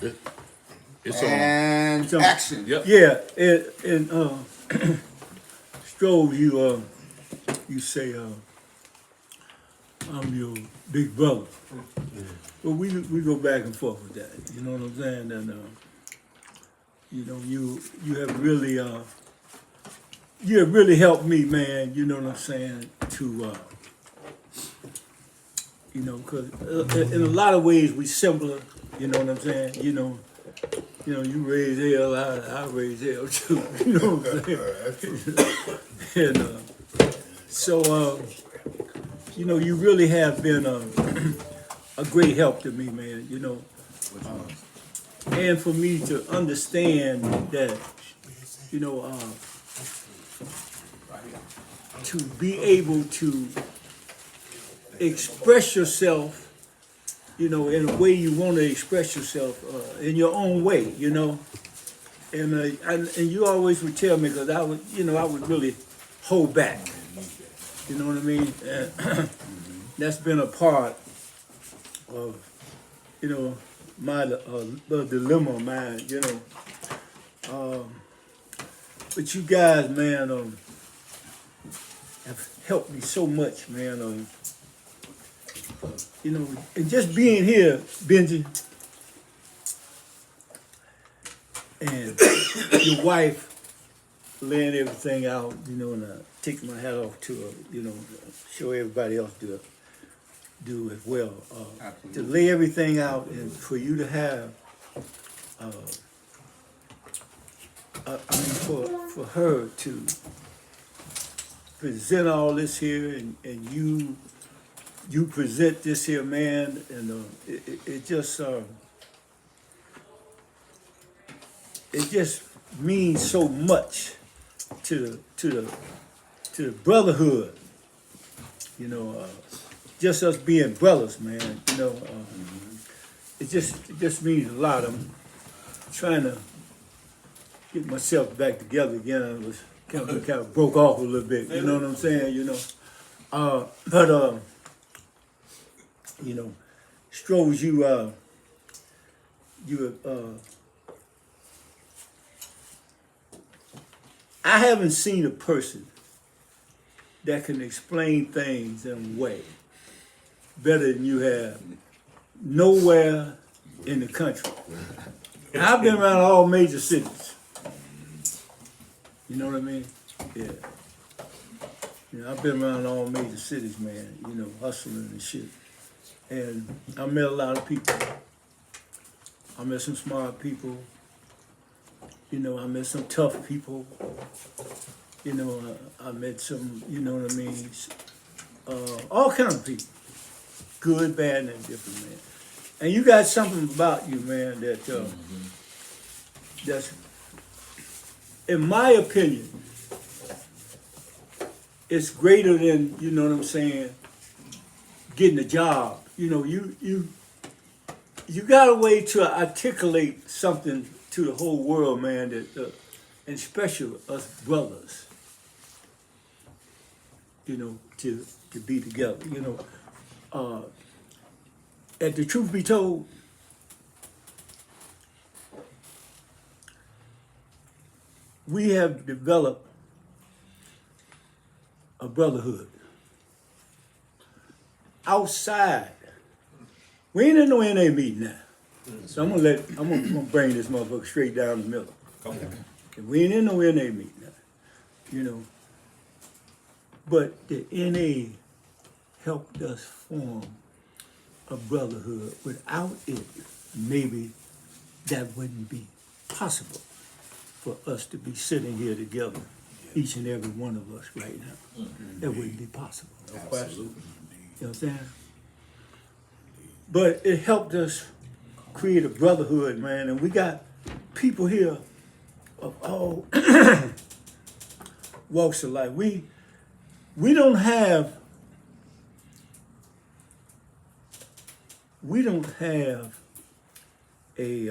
It, it's on. And action. Yep. Yeah, and Strove, you say I'm your big brother. Well, we go back and forth with that. You know what I'm saying? And you know, you have really helped me, man. You know what I'm saying? To you know, because in a lot of ways we similar. You know what I'm saying? You raise hell, I raise hell too. You know what I'm saying? And so, you know, you really have been a great help to me, man. You know, and for me to understand that, you know, to be able to express yourself, you know, in a way you want to express yourself, in your own way, you know. And you always would tell me, because I would really hold back. You know what I mean? And that's been a part of, you know, my the dilemma of mine, you know. But you guys, man, have helped me so much, man. You know, and just being here, Benji, and your wife laying everything out, you know, and take my hat off to her, you know, show everybody else do as well. To lay everything out and for you to have, I mean, for her to present all this here and you present this here, man, and it just means so much to the brotherhood, you know, just us being brothers, man. You know, it just means a lot. I'm trying to get myself back together again. I was kind of broke off a little bit. You know what I'm saying? You know, but you know, Strohs, I haven't seen a person that can explain things in a way better than you have nowhere in the country. And I've been around all major cities. You know what I mean? Yeah. You know, I've been around all major cities, man, you know, hustling and shit. And I met a lot of people. I met some smart people. You know, I met some tough people. You know, I met some, you know what I mean, all kinds of people. Good, bad, and different, man. And you got something about you, man, that's, in my opinion, it's greater than, you know what I'm saying, getting a job. You know, you got a way to articulate something to the whole world, man, that, and especially us brothers, you know, to be together, you know. And the truth be told, we have developed a brotherhood outside. We ain't in no NA meeting now. So I'm gonna bring this motherfucker straight down the middle. Okay. We ain't in no NA meeting now, you know. But the NA helped us form a brotherhood. Without it, maybe that wouldn't be possible for us to be sitting here together, each and every one of us right now. That wouldn't be possible. No question. You know what I'm saying? But it helped us create a brotherhood, man, and we got people here of all walks of life. We don't have a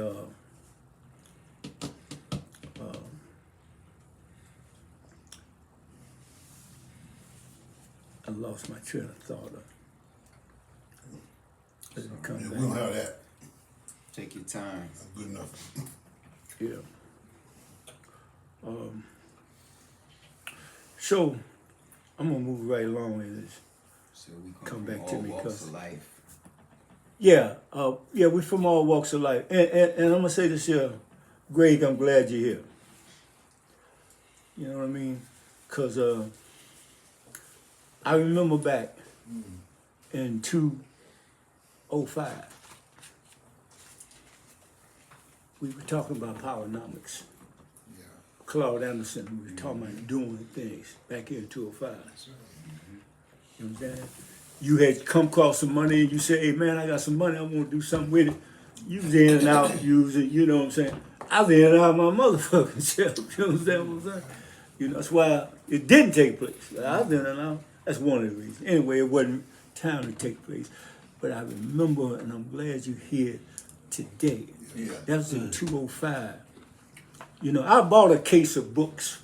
I lost my train of thought. Let me come Yeah, back. we don't have that. Take your time. Good enough. Yeah. So I'm gonna move right along in this. So we Come from back to all me, walks cuz. of life. Yeah, we from all walks of life. And I'm gonna say this here, Greg, I'm glad you're here. You know what I mean? Cause I remember back in 2005, we were talking about powernomics. Yeah. Claude Anderson, we were talking about doing things back in 2005. You know what I'm saying? You had come across some money and you said, hey man, I got some money, I want to do something with it. You was in and out using, you know what I'm saying? I was in and out of my motherfucking self, you know what I'm saying? You know, that's why it didn't take place. I was in and out, that's one of the reasons. Anyway, it wasn't time to take place. But I remember, and I'm glad you're here today. Yeah. That was in 2005. You know, I bought a case of books,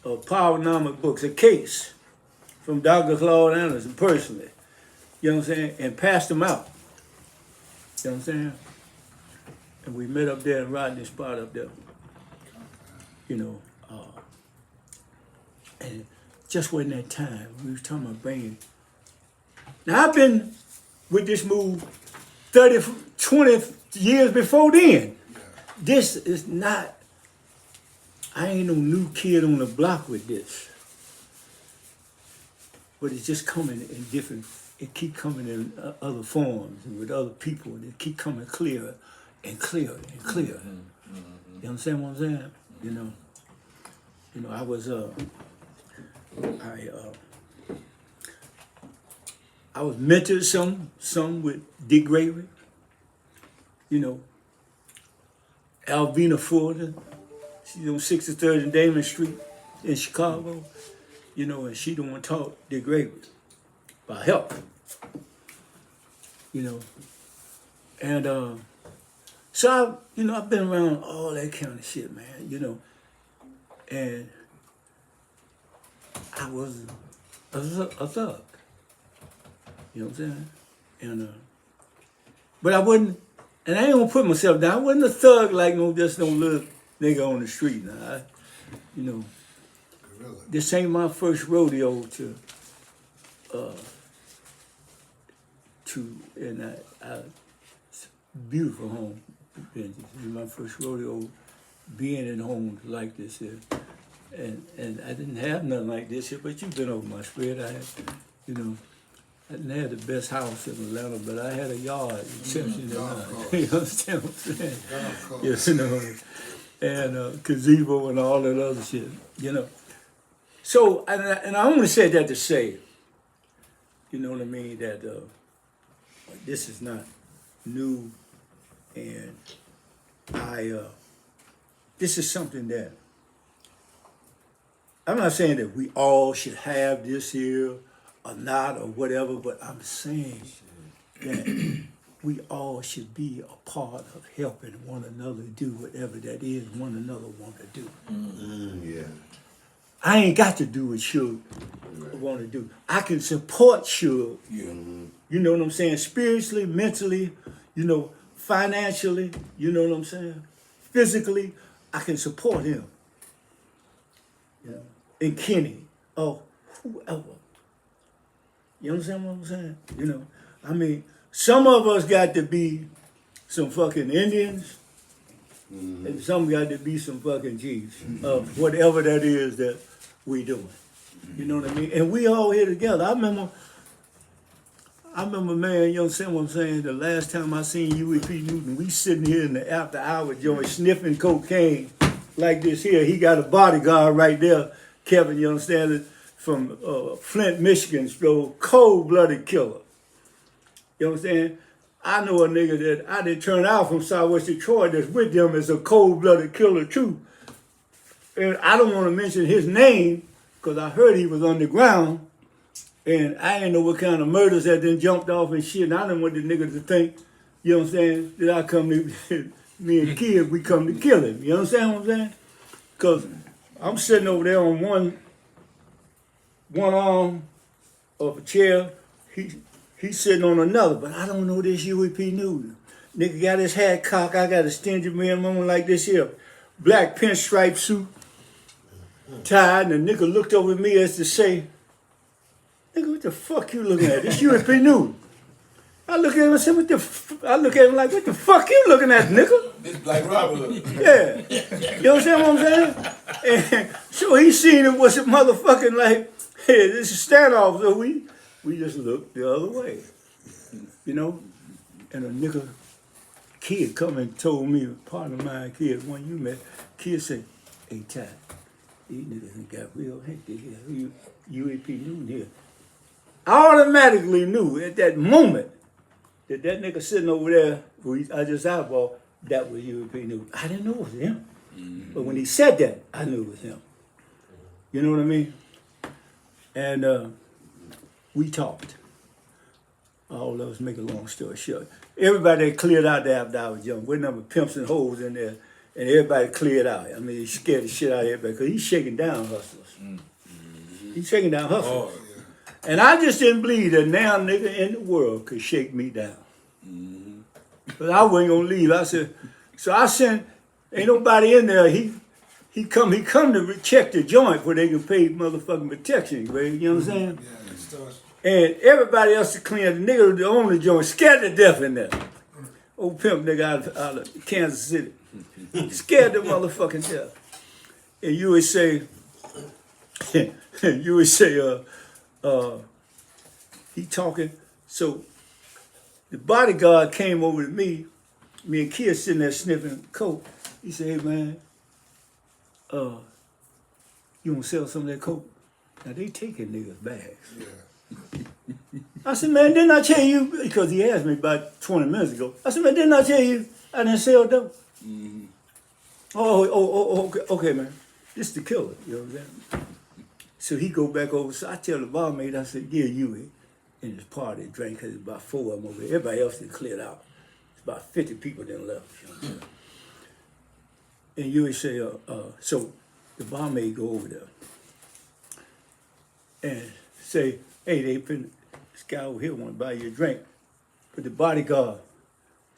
of powernomic books, a case from Dr. Claude Anderson personally. You know what I'm saying? And passed them out. You know what I'm saying? And we met up there in Rodney's spot up there. You know, and just wasn't that time. We was talking about bringing. Now I've been with this move 30, 20 years before then. This is not, I ain't no new kid on the block with this. But it's just coming in different, it keep coming in other forms and with other people, and it keep coming clearer and clearer and clearer. You understand what I'm saying? You know, I was I was mentored some with Dick Gravy. You know, Alvina Ford, she's on 63rd and Damon Street in Chicago. You know, and she the one taught Dick Gravy about health. You know, and so I've been around all that kind of shit, man. You know, and I was a thug. You know what I'm saying? And but I wasn't, and I ain't gonna put myself down. I wasn't a thug like no little nigga on the street. Now, you know, Really? this ain't my first rodeo and it's a beautiful home. This is my first rodeo being in homes like this here. And I didn't have nothing like this here, but you've been over my spread. I had, you know, I didn't have the best house in Atlanta, but I had a yard, exception to none. You understand what I'm saying? Yes, you know, and gazebo and all that other shit, you know. So, and I only said that to say, you know what I mean, that this is not new, and this is something that, I'm not saying that we all should have this here or not or whatever, but I'm saying that we all should be a part of helping one another do whatever that is one another want to do. Yeah. I ain't got to do what Suge want to do. I can support Suge. Yeah. You know what I'm saying? Spiritually, mentally, you know, financially, you know what I'm saying? Physically, I can support him. You know, and Kenny, or whoever. You understand what I'm saying? You know, I mean, some of us got to be some fucking Indians, and some got to be some fucking G's of whatever that is that we doing. You know what I mean? And we all here together. I remember, man, you understand what I'm saying? The last time I seen UEP Newton, we sitting here in the after hour joint sniffing cocaine like this here. He got a bodyguard right there, Kevin, you understand it? From Flint, Michigan, so cold-blooded killer. You know what I'm saying? I know a nigga that I didn't turn out from Southwest Detroit that's with them as a cold-blooded killer too. And I don't want to mention his name because I heard he was underground. And I didn't know what kind of murders that then jumped off and shit. And I didn't want the nigga to think, you know what I'm saying, that I come to, me and kids, we come to kill him. You understand what I'm saying? Because I'm sitting over there on one arm of a chair. He's sitting on another, but I don't know this UEP Newton. Nigga got his hat cocked. I got a stingy man moment like this here. Black pinstripe suit, tied, and the nigga looked over at me as to say, nigga, what the fuck you looking at? This USP News. I look at him and say, I look at him like, what the fuck you looking at, nigga? This Black Robinhood. Yeah. You understand what I'm saying? And so he seen it was a motherfucking like, hey, this is standoff. So we just looked the other way. You know? And a nigga kid come and told me, a partner of mine, kid, one you met, kid said, hey, Ty, these niggas got real hectic here. UAP News here. I automatically knew at that moment that nigga sitting over there, who I just eyeballed, that was UAP News. I didn't know it was him. Mm-hmm. But when he said that, I knew it was him. You know what I mean? And we talked. All of us, make a long story short. Everybody cleared out there after I was young. We're number pimps and hoes in there. And everybody cleared out. I mean, he scared the shit out of everybody because he's shaking down hustlers. Mm-hmm. He's shaking down hustlers. Oh, yeah. And I just didn't believe that now nigga in the world could shake me down. Mm-hmm. But I wasn't gonna leave. I said, so I sent, ain't nobody in there. He come to check the joint where they can pay motherfucking protection, right? You know what I'm saying? Yeah, it starts. And everybody else to clean up. The nigga who owned the joint scared to death in there. Old pimp nigga out of Kansas City. Scared to motherfucking death. And you would say, he talking. So the bodyguard came over to me and Kid sitting there sniffing coke. He said, hey man, you wanna sell some of that coke? Now they taking niggas' bags. Yeah. I said, man, didn't I tell you, because he asked me about 20 minutes ago. I said, man, didn't I tell you I didn't sell dope? Mm-hmm. Okay, man. This is the killer, you know what I'm saying? So he go back over, so I tell the barmaid, I said, yeah, you in this party drank, because it's about 4 of them over there. Everybody else had cleared out. It's about 50 people then left, you know what I'm saying? And you would say, so the barmaid go over there and say, hey, this guy over here want to buy you a drink. But the bodyguard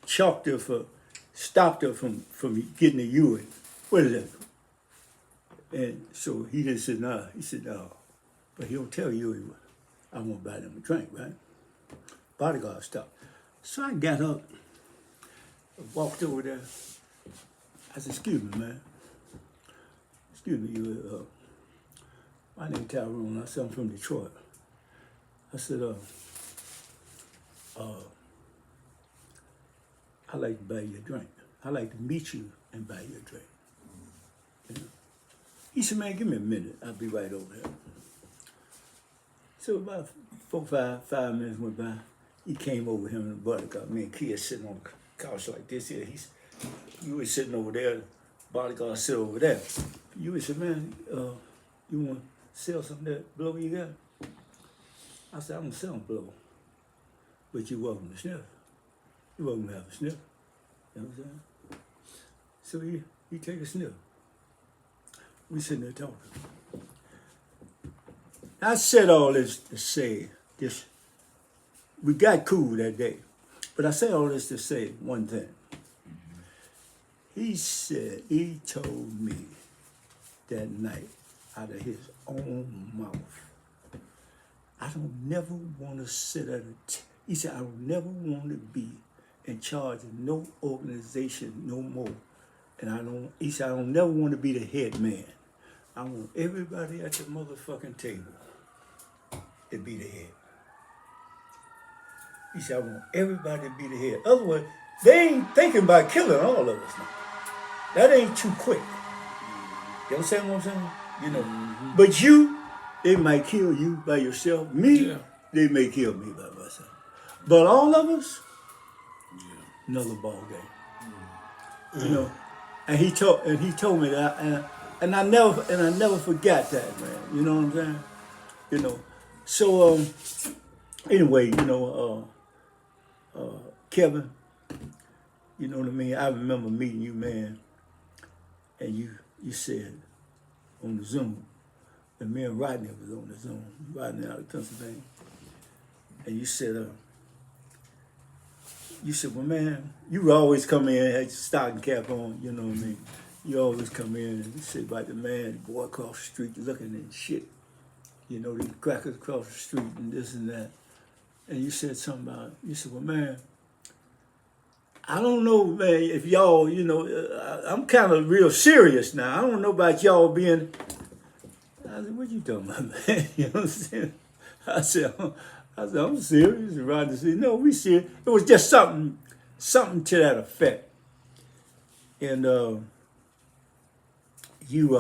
stopped her from getting the Ewing. What is that? And so he just said, nah. He said, no. But he don't tell you, I want to buy them a drink, right? Bodyguard stopped. So I got up, walked over there. I said, excuse me, man. Excuse me, my name's Tyrone. I said, I'm from Detroit. I said, I'd like to buy you a drink. I'd like to meet you and buy you a drink. You know? He said, man, give me a minute. I'll be right over there. So about 5 minutes went by. He came over, him and the bodyguard. Me and Kia sitting on the couch like this here. You was sitting over there. The bodyguard sit over there. You would say, man, you want to sell some of that blow you got? I said, I'm selling blow, but you're welcome to sniff. You're welcome to have a sniff. You know what I'm saying? So he take a sniff. We sitting there talking. I said all this to say this. We got cool that day, but I said all this to say one thing. He told me that night out of his own mouth, I don't never want to sit at he said, I don't never want to be in charge of no organization no more. And he said, I don't never want to be the head man. I want everybody at the motherfucking table to be the head. He said, I want everybody to be the head. Otherwise, they ain't thinking about killing all of us now. That ain't too quick. You understand what I'm saying? You know, but they might kill you by yourself. Me, they may kill me by myself. But all of us, another ball game. You know, and he told me that, and I never forgot that, man. You know what I'm saying? You know, so anyway, you know, Kevin, you know what I mean? I remember meeting you, man, and you said on the Zoom, and me and Rodney was on the Zoom, Rodney out of Pennsylvania, and you said, you said, well, man, you would always come in, had your stocking cap on, you know what I mean? You always come in and say about the man, the boy across the street looking and shit. You know, these crackers across the street and this and that. And you said something about, you said, well, man, I don't know, man, if y'all, you know, I'm kind of real serious now. I don't know about y'all being, I said, what you talking about, man? You know what I'm saying? I said, I'm serious. Roger said, no, we serious. It was just something to that effect. And you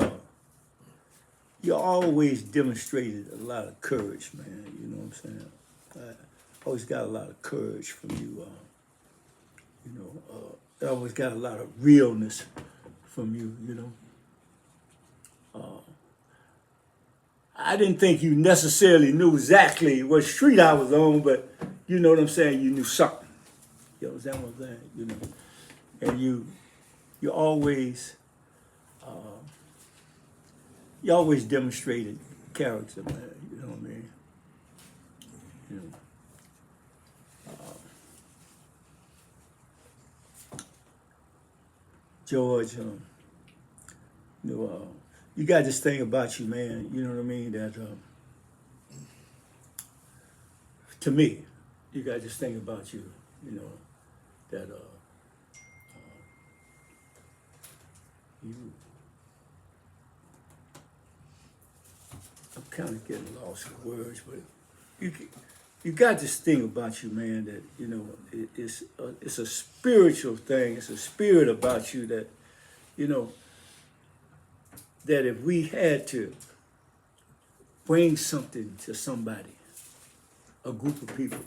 always demonstrated a lot of courage, man. You know what I'm saying? I always got a lot of courage from you. I always got a lot of realness from you, you know. I didn't think you necessarily knew exactly what street I was on, but you know what I'm saying? You knew something. You understand what I'm saying? You know, and you always demonstrated character, man. You know what I mean? You know. George, you got this thing about you, man. You know what I mean? That to me, you got this thing about you. You know that you. I'm kind of getting lost in words, but you got this thing about you, man. That you know it's a spiritual thing. It's a spirit about you that you know. That if we had to bring something to somebody, a group of people,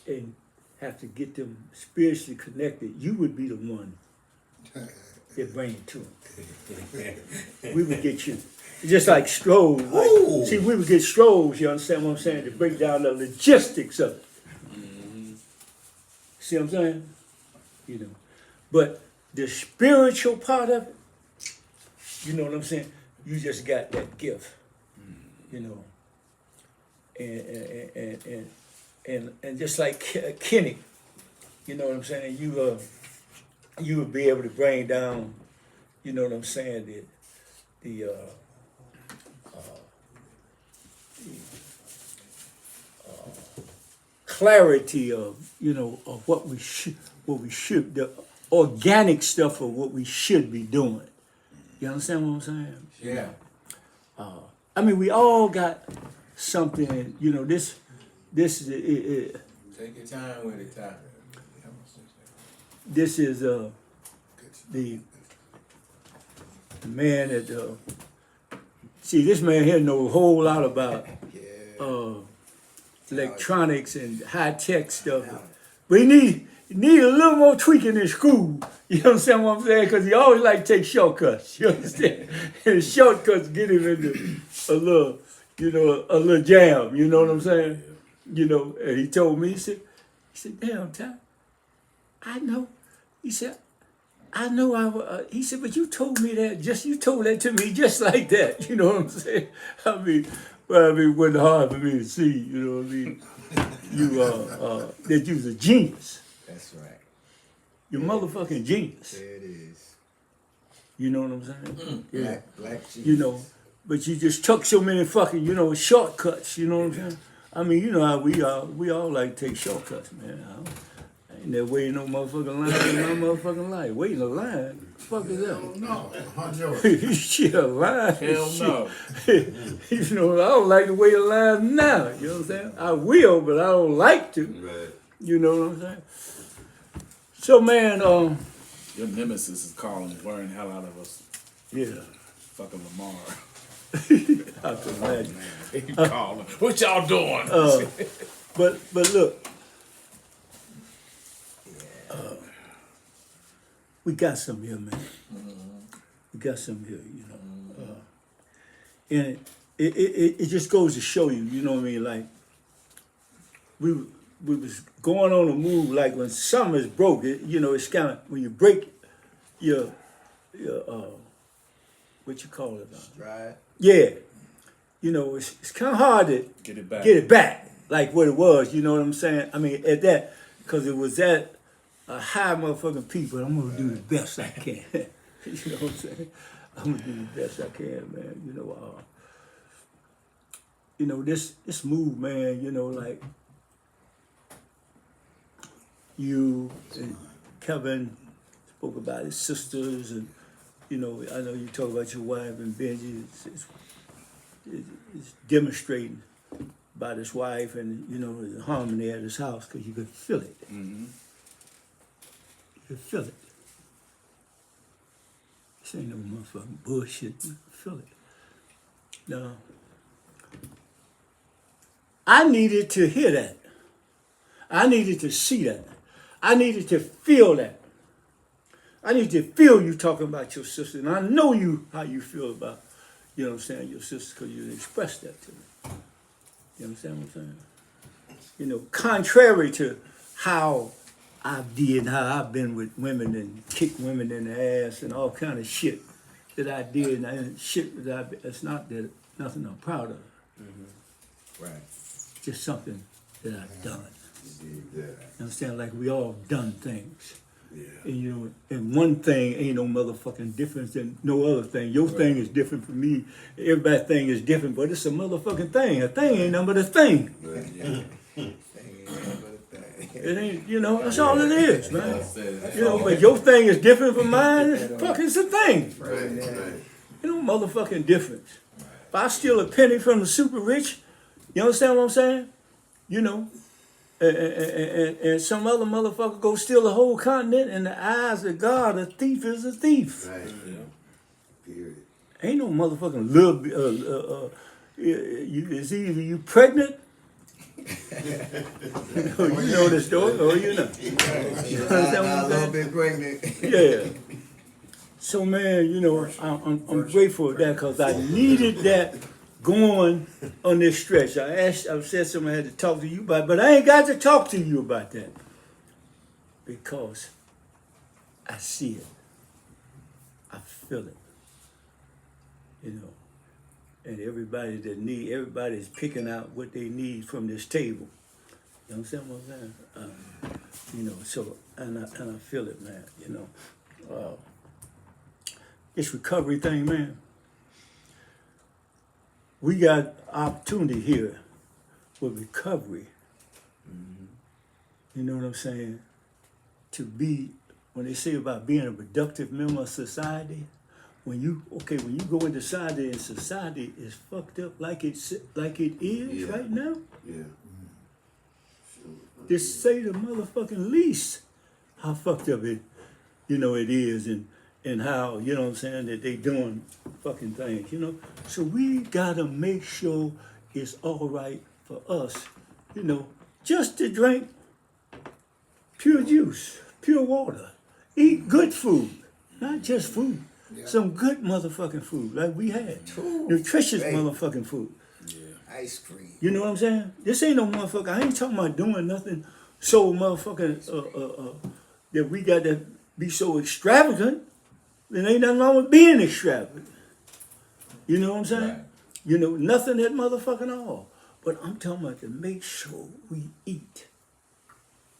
and have to get them spiritually connected, you would be the one that bring it to them. We would get you. Just like Strohs. Like, see, we would get Strohs, you understand what I'm saying, to break down the logistics of it. Mm-hmm. See what I'm saying? You know. But the spiritual part of it, you know what I'm saying? You just got that gift, you know. And just like Kenny, you know what I'm saying? You would be able to bring down, you know what I'm saying, the clarity of, you know, of what we should, the organic stuff of what we should be doing. You understand what I'm saying? Yeah. I mean, we all got something, you know, this is it. Take your time with it, Ty. This is the man that see, this man here knows a whole lot about electronics and high tech stuff, but he need a little more tweaking in school. You understand what I'm saying? Because he always like to take shortcuts. You understand? And shortcuts get him into a little jam. You know what I'm saying? You know, and he told me, he said, damn, Ty, I know. He said, I know he said, but you told me that, you told that to me just like that. You know what I'm saying? I mean, it wasn't hard for me to see, you know what I mean? That you was a genius. That's right. You're motherfucking genius. There it is. You know what I'm saying? Yeah. Black genius. You know, but you just took so many fucking, you know, shortcuts, you know what I'm saying? I mean, you know how we all like to take shortcuts, man. I ain't never waiting no motherfucking line in my motherfucking life. Waiting a line? Fuck is that? No. Shit, a line. Hell no. You know, I don't like to wait a line now. You know what I'm saying? I will, but I don't like to. Right. You know what I'm saying? So, man, Your nemesis is calling, worrying the hell out of us. yeah. Fucking Lamar. I can imagine. He calling. What y'all doing? But look, we got some here, man. We got some here, you know. And it just goes to show you, you know what I mean? Like we was going on a move, like when something is broke, you know, it's kind of when you break your what you call it? Stride. Yeah, you know, it's kind of hard to Get it back. get it back. like what it was. You know what I'm saying? I mean, at that, because it was at a high motherfucking peak, but I'm gonna do the best I can. You know what I'm saying? I'm gonna do the best I can, man. This move, man. Like you and Kevin spoke about his sisters, and I know you talk about your wife and Benji. It's demonstrating about his wife and the harmony at his house because you could feel it. Mm-hmm. You could feel it. This ain't no motherfucking bullshit. You can feel it. Now, I needed to hear that. I needed to see that. I needed to feel that. I need to feel you talking about your sister, and I know how you feel about, your sister, because you expressed that to me. You understand what I'm saying? Contrary to how I did and how I've been with women and kicked women in the ass and all kind of shit that I did, and shit it's not that nothing I'm proud of. Mm-hmm. Right. Just something that I've done. Yeah. You understand? Like we all done things. Yeah. And and one thing ain't no motherfucking difference than no other thing. Your thing is different from me. Everybody's thing is different, but it's a motherfucking thing. A thing ain't nothing but a thing. Yeah. It ain't, that's all it is, man. That's But your thing is different from mine. It's fucking it's a thing. Right. Motherfucking difference. If I steal a penny from the super rich, you understand what I'm saying? And some other motherfucker go steal a whole continent, in the eyes of God, a thief is a thief. Right. Period. Ain't no motherfucking little. It's either you pregnant. You know the story, or you know. You understand what I'm saying? bit pregnant. Yeah. So man, I'm grateful for that because I needed that going on this stretch. I said something I had to talk to you about, but I ain't got to talk to you about that because I see it, I feel it, and everybody's picking out what they need from this table. You understand what I'm saying? So and I feel it, man. This recovery thing, man. We got opportunity here with recovery. Mm-hmm. You know what I'm saying? To be, when they say about being a productive member of society, when you go into society and society is fucked up like it is right now, Yeah. just say the motherfucking least how fucked up it is and how, that they doing fucking things, So we gotta make sure it's all right for us, just to drink pure juice, pure water, eat good food, not just food, some good motherfucking food like we had, nutritious motherfucking food. Ice cream. You know what I'm saying? This ain't no motherfucker. I ain't talking about doing nothing so motherfucking that we got to be so extravagant. There ain't nothing wrong with being extravagant. You know what I'm saying? Right. Nothing that motherfucking all. But I'm talking about to make sure we eat.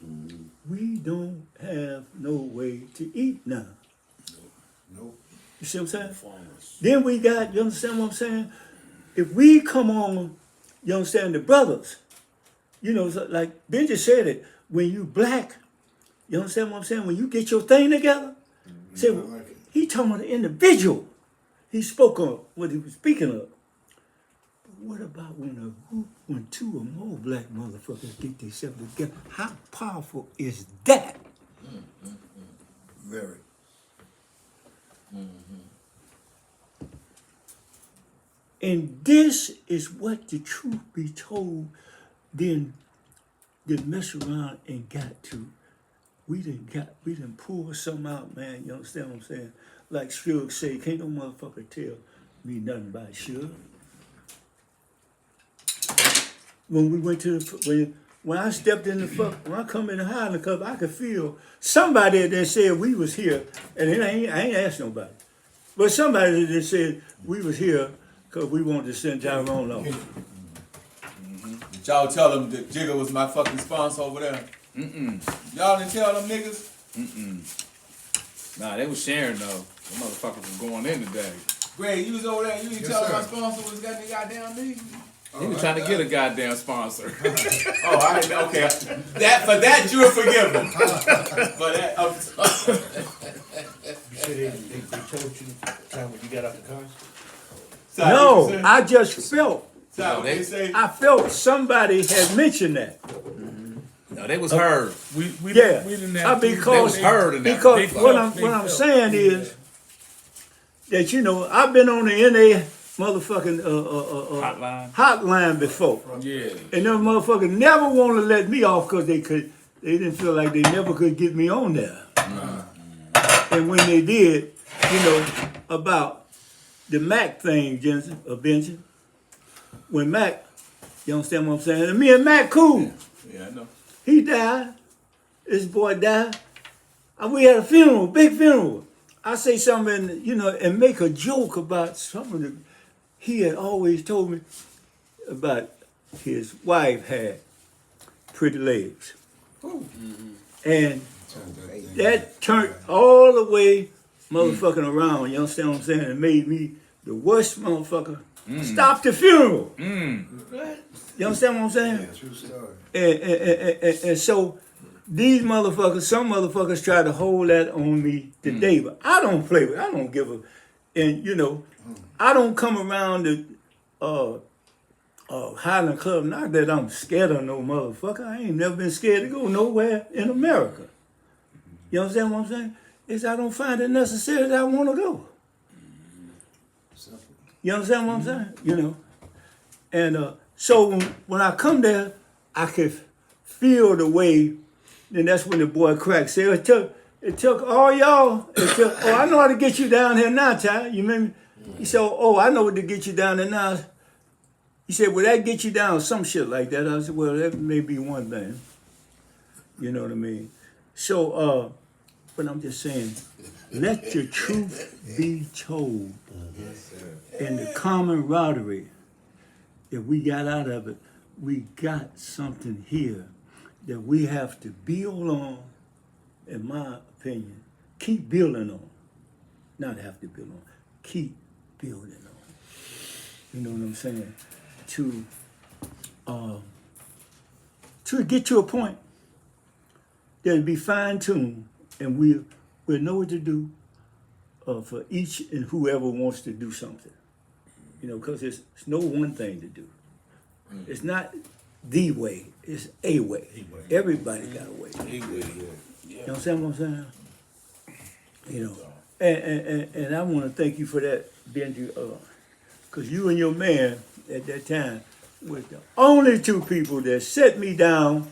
Mm-hmm. We don't have no way to eat now. Nope. You see what I'm saying? Then we got, you understand what I'm saying? If we come on, you understand, the brothers, like Benji said it, when you black, you understand what I'm saying? When you get your thing together, say, he talking about the individual. He spoke on what he was speaking of. But what about when two or more black motherfuckers get themselves together? How powerful is that? Very. And this is what the truth be told, then mess around and got to. We done pull something out, man. You understand what I'm saying? Like Suge say, can't no motherfucker tell me nothing about Suge. When we went to when I stepped in when I come in the Highland Club, I could feel somebody that said we was here, and I ain't asked nobody, but somebody that said we was here because we wanted to send Tyrone off. The Did y'all tell them that Jigga was my fucking sponsor over there? Y'all didn't tell them niggas? Nah, they was sharing though. The motherfuckers was going in today. Greg, you was over there. You didn't tell them my sponsor was got the goddamn me. He was trying to get a goddamn sponsor. Oh, I didn't. Okay, that you're forgiven. For that, You said they told you the time when you got out the car? Sorry, No, what you say? I just felt. Sorry, what they say? I felt somebody had mentioned that. No, they was heard. We Yeah, didn't have They because was heard in that. because They what felt- I'm saying is that I've been on the NA motherfucking hotline before, Yeah. and them motherfuckers never want to let me off because they didn't feel like they never could get me on there. And when they did, about the Mac thing, Benjamin, when Mac, you understand what I'm saying? And me and Mac cool. Yeah, I know. He died. This boy died. And we had a funeral, big funeral. I say something, and make a joke about something that he had always told me about his wife had pretty legs. And that turned all the way motherfucking around, you understand what I'm saying? It made me the worst motherfucker. Stop the funeral. You understand what I'm saying? True story. And so these motherfuckers, some motherfuckers try to hold that on me today, but I don't play with it. I don't give a, and I don't come around the Highland Club, not that I'm scared of no motherfucker. I ain't never been scared to go nowhere in America. You understand what I'm saying? It's I don't find it necessary that I want to go. You understand what I'm saying? And so when I come there, I can feel the way. Then that's when the boy Crack said, it took all y'all. I know how to get you down here now, Ty. You remember? He said, I know what to get you down there now. He said, will that get you down? Some shit like that. I said, well, that may be one thing. You know what I mean? So, but I'm just saying, let your truth be told. And the camaraderie that we got out of it, we got something here that we have to build on, in my opinion, keep building on. Not have to build on, keep building on. You know what I'm saying? To get to a point that'll be fine-tuned and we'll know what to do for each and whoever wants to do something. Because it's no one thing to do. It's not the way, it's a way. Everybody got a way. You understand what I'm saying? And I want to thank you for that, Benji, because you and your man at that time were the only two people that set me down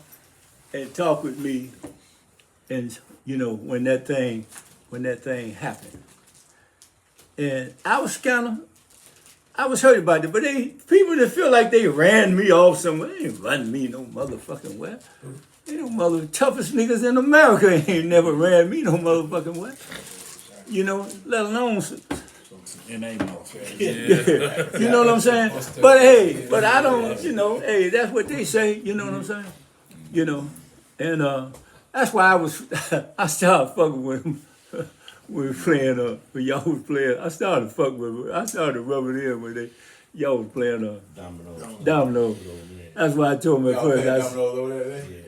and talked with me, and when that thing happened. And I was hurt about it, but people that feel like they ran me off somewhere, they ain't run me no motherfucking where. They no toughest niggas in America ain't never ran me no motherfucking where. Let alone. It ain't no. You know what I'm saying? But I don't, that's what they say, you know what I'm saying? And that's why I started fucking with them. We were playing, when y'all was playing, I started rubbing in when y'all was playing domino. That's why I told him at first.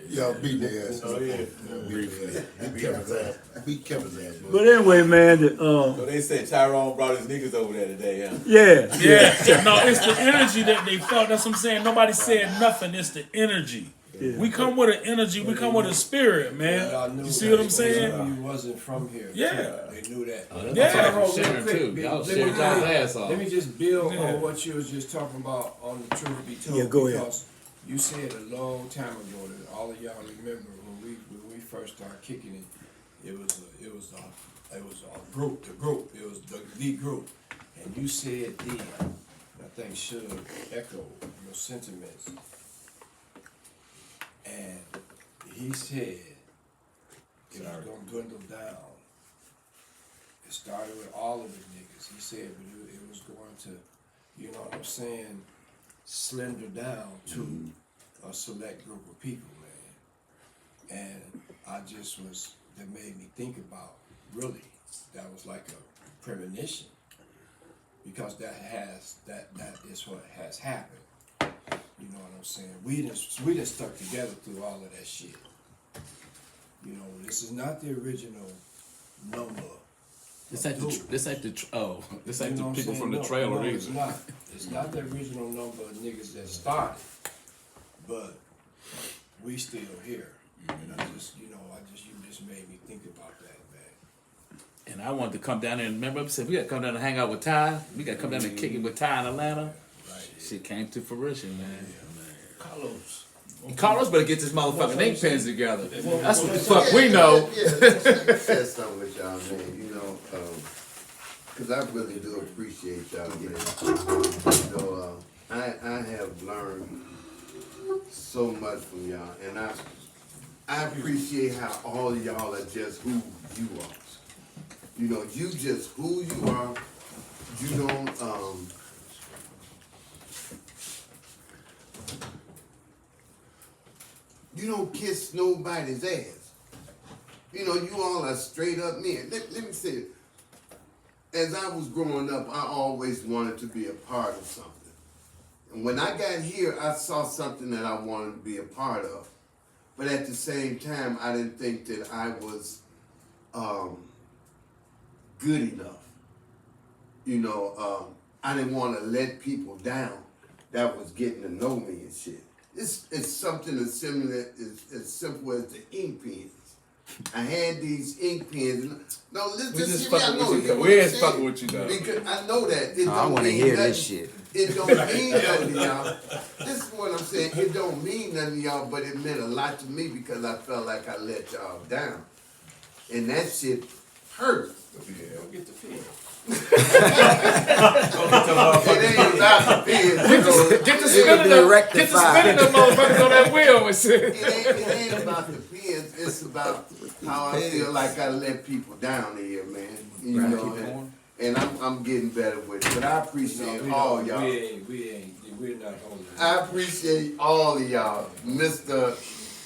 Y'all beat their ass. Oh, yeah. Beat Kevin's ass. But anyway, man, So they said Tyrone brought his niggas over there today, huh? yeah. Yeah. No, it's the energy that they felt. That's what I'm saying. Nobody said nothing. It's the energy. Yeah. We come with an energy. We come with a spirit, man. You see what I'm saying? You wasn't from here. Yeah. They knew that. Yeah. Tyrone, Sharing real quick, too. Y'all let me- shared y'all's ass off. Let me just build Yeah. on what you was just talking about on the truth be told. Yeah, go ahead. Because you said a long time ago that all of y'all remember when we first started kicking it, it was a group, it was the group, and you said then, I think should have echoed your sentiments, and he said it was gonna dwindle down. It started with all of the niggas. He said but it was going to, you know what I'm saying, slender down to a select group of people, man. And that made me think about, really, that was like a premonition. Because that is what has happened. You know what I'm saying? We done stuck together through all of that shit. You know, this is not the original number. This ain't the You know what I'm people saying? from the No, trailer no, it's either. not. It's not the original number of niggas that started, but we still here. And you just made me think about that, man. And I wanted to come down there and remember I said we gotta come down and hang out with Ty. We gotta come down and kick it with Ty in Atlanta. Right. Shit came to fruition, man. Carlos. Carlos better get this motherfucking ink pens together. That's what the fuck we know. Share something with y'all, man. You know, because I really do appreciate y'all, man. You know, I have learned so much from y'all, and I appreciate how all of y'all are just who you are. You know, you just who you are. You don't kiss nobody's ass. You know, you all are straight up men. Let me say it. As I was growing up, I always wanted to be a part of something. And when I got here, I saw something that I wanted to be a part of. But at the same time, I didn't think that I was good enough. You know, I didn't want to let people down that was getting to know me and shit. It's something as similar as simple as the ink pens. I had these ink pens. No, just hear me. I know you. We ain't fucking with you though. Because I know that. It I don't want to mean hear nothing. this shit. It don't mean nothing to y'all. This is what I'm saying. It don't mean nothing to y'all, but it meant a lot to me because I felt like I let y'all down. And that shit hurt. Don't get the feel. It ain't about the pen. Get the spinning the motherfuckers on that wheel and shit. It ain't about the pens. It's about how I feel like I let people down here, man. You know, and I'm getting better with it. But I appreciate all y'all. We're not holding. I appreciate all of y'all, Mr.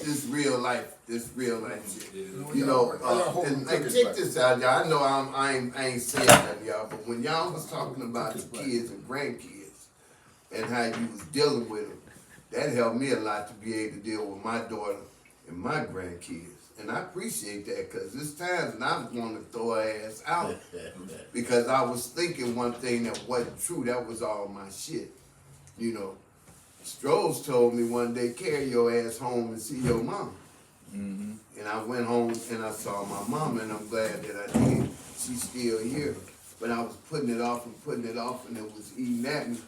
This real life shit. You know, and check this out, y'all. I know I ain't saying nothing, y'all, but when y'all was talking about the kids and grandkids and how you was dealing with them, that helped me a lot to be able to deal with my daughter and my grandkids. And I appreciate that because there's times when I was wanting to throw her ass out because I was thinking one thing that wasn't true. That was all my shit, you know. Strohs told me one day, carry your ass home and see your mom. Mm-hmm. And I went home and I saw my mom, and I'm glad that I did. She's still here. But I was putting it off, and it was eating at me.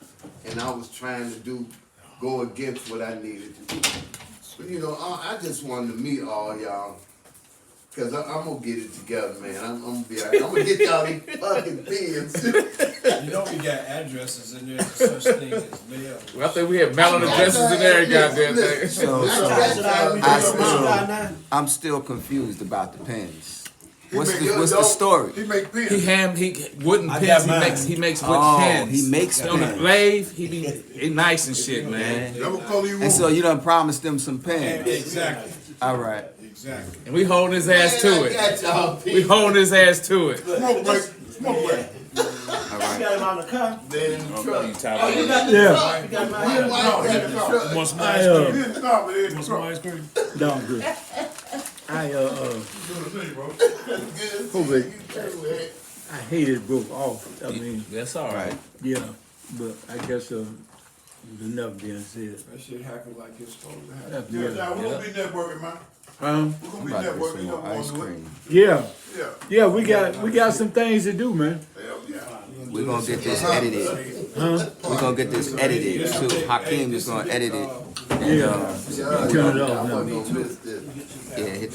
And I was trying to go against what I needed to do. But you know, I just wanted to meet all y'all. Cause I'm gonna get it together, man. I'm gonna be all right. I'm gonna get y'all these fucking pins. You know we got addresses in there, such thing as mail. Well, I think we have mailing addresses in there, goddamn thing. I'm still confused about the pens. What's He the story? He make pins. He wooden pens. He makes wood pens. He makes on the pens. lathe. He nice and shit, man. And so you done promised them some pens. Exactly. All right. Exactly. And we holding his ass to it. We holding his ass to it. Smoke break. All right. got him on the car. Then the truck. You Yeah. got the truck. You want some I, ice cream? He stop it in You the want some truck. ice cream? No, I'm good. I Good. I hate it broke off. I mean, That's all right. yeah, but I guess there's enough being said. That shit happened like it's supposed to happen. Yeah, now we're gonna be networking, man. We're Um, gonna I'm be about to get networking. some You more don't ice want to cream. yeah, Yeah. yeah, we got some things to do, man. Hell yeah. We're gonna get this edited. We're gonna get this edited too. Hakeem is gonna edit it. And Yeah, turn it off I now. wasn't gonna miss this. yeah, hit the